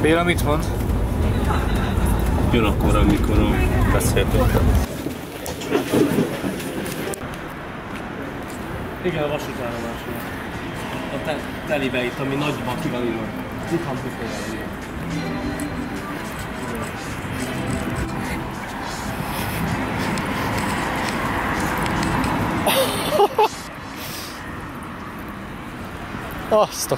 Béla mit mond? Jön akkor, amikor beszéltünk. Igen, a vasútállomásról. A telibe itt, ami nagy bakival írva. Azt a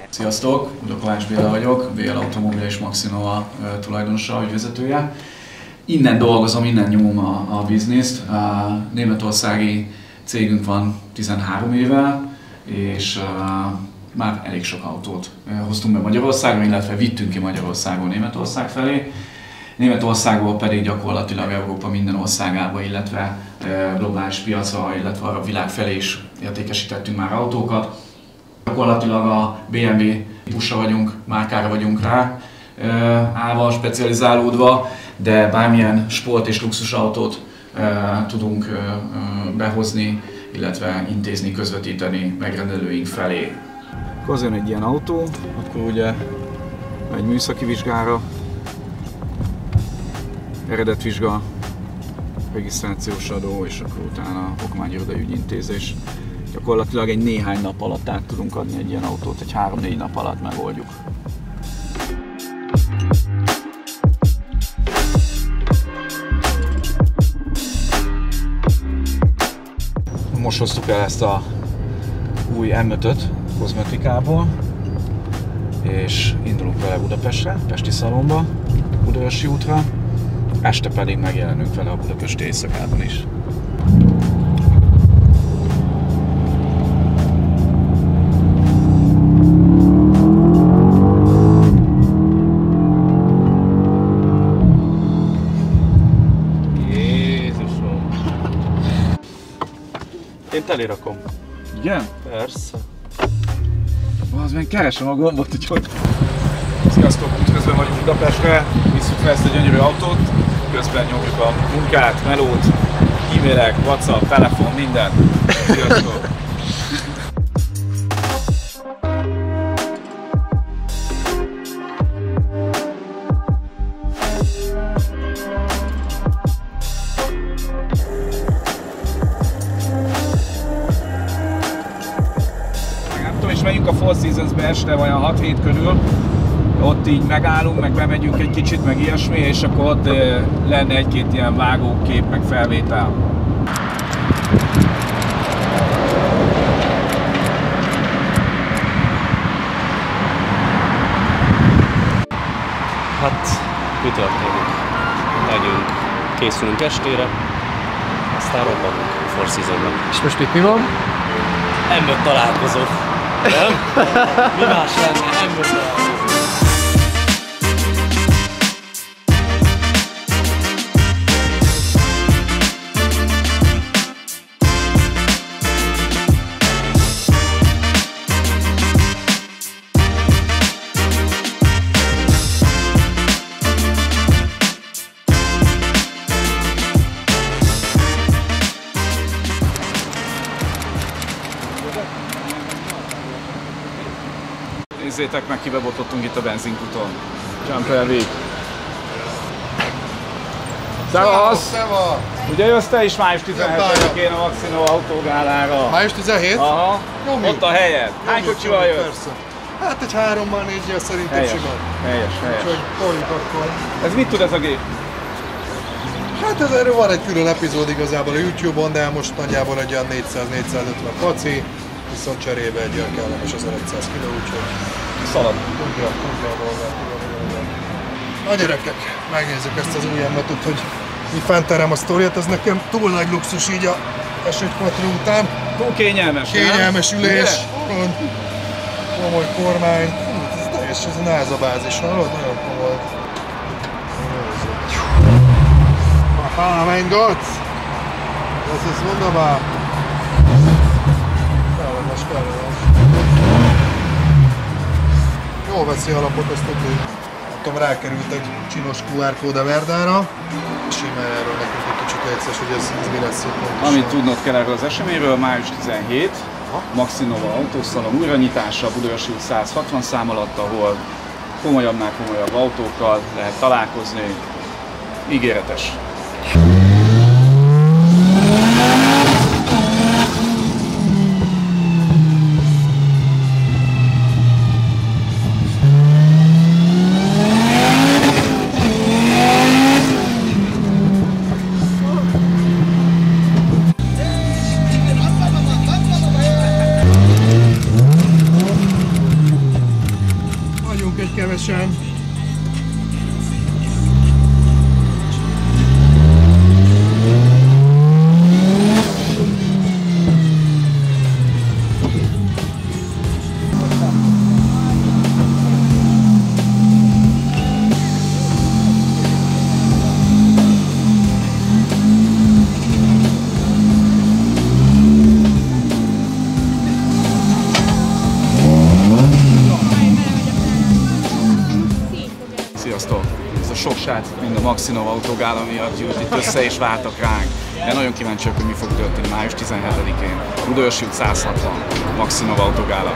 Sziasztok! Kovács Béla vagyok, BL Automobil és Maxinova tulajdonosa, ügyvezetője. Innen dolgozom, innen nyomom a bizniszt. Németországi cégünk van 13 éve, és már elég sok autót hoztunk be Magyarországon, illetve vittünk ki Magyarországon Németország felé. Németországból pedig gyakorlatilag Európa minden országába, illetve globális piacra, illetve a világ felé is értékesítettünk már autókat. Gyakorlatilag a BMW típusra vagyunk, márkára vagyunk rá állva, specializálódva, de bármilyen sport és luxusautót tudunk behozni, illetve intézni, közvetíteni megrendelőink felé. Akkor az jön egy ilyen autó, akkor ugye egy műszaki vizsgára, eredetvizsga, regisztrációs adó, és akkor utána okmányirodai ügyintézés. Gyakorlatilag egy néhány nap alatt át tudunk adni egy ilyen autót, egy 3-4 nap alatt megoldjuk. Most hoztuk el ezt a új M5-öt kozmetikából, és indulunk vele Budapestre, Pesti Szalonba, Budaörsi útra, este pedig megjelenünk vele a budapesti éjszakában is. Én telirakom. Igen? Persze. Az meg keresem a gombot, úgyhogy... Sziasztok! Közben vagyunk Budapestre, visszük fel ezt a gyönyörű autót, közben nyomjuk a munkát, melót, e-mailek, WhatsApp, telefon, minden. Sziasztok! És megyünk a Four Seasons-be este, olyan 6-7 körül, ott így megállunk, meg bemegyünk egy kicsit, meg ilyesmi, és akkor ott lenne egy-két ilyen vágókép, meg felvétel. Hát, mi történik? Megyünk, készülünk estére, aztán robbanunk a Four Seasons-ben. És most itt mi van? M5 találkozó. Nem? Mi más lenne? M5 találkozó. Nézzétek meg, kibebotottunk itt a benzinkuton. Jumper Week. Szevasz! Ugye jössz te is május 17-én a Maxinova autógálára? Május 17? Aha. Nyomjuk. Ott a helyed. Hány kocsival jössz? Persze. Hát egy 3-mal 4-jel szerintem Helyes. simán. Helyes. Úgyhogy toljuk akkor. Ez mit tud ez a gép? Hát ez erről van egy külön epizód igazából a YouTube-on, de most nagyjából egy olyan 400-450 paci, viszont cserébe egy olyan kellemes 1500 kg, úgyhogy Szalad. tudja a dolgát. A gyerekek, megnézzük ezt az új M5-öt, hogy mi fennterem a sztoriát, ez nekem túl nagy luxus így a S1 Quattro után. Túl kényelmes, Kényelmes ülés, komoly kormány, ez teljes, ez a NASA bázis, hallod? Nagyon komoly. Ah, mein Gott! Das ist wunderbar! Kellemes. Jól veszi alapot, ezt tudni. Tudom, rákerült egy csinos QR kód a Verdára, és simán erről nekünk egy kicsit egyszerűs, hogy ez mi lesz itt pontosan. Amit tudnod kell erről az eseményről, május 17, Maxinova autószalon újranyitása, Budaörsi út 160 szám alatt, ahol komolyabbnál komolyabb autókkal lehet találkozni. Ígéretes. Vagyunk egy kevesen. Sziasztok! Ez a sok srác mind a Maxinova autógála miatt jött itt össze és vártak ránk. De nagyon kíváncsiak, hogy mi fog történni május 17-én. Budaörsi út 160, Maxinova autógála.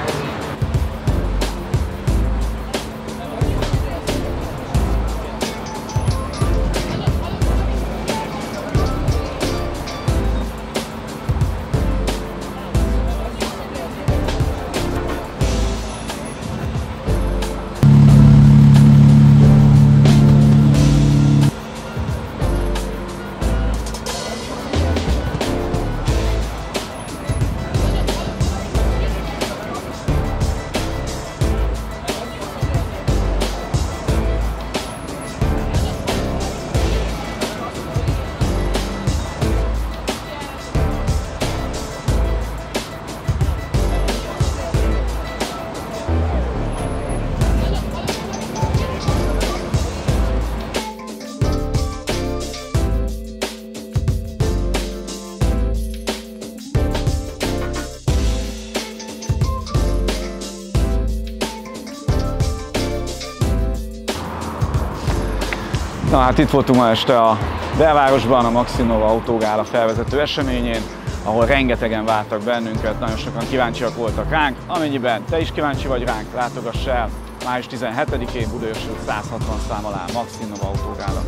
Na hát itt voltunk ma este a belvárosban, a Maxinova autógála felvezető eseményén, ahol rengetegen vártak bennünket, nagyon sokan kíváncsiak voltak ránk. Amennyiben te is kíváncsi vagy ránk, látogass el május 17-én Budaörsi út 160 szám alá Maxinova autógála.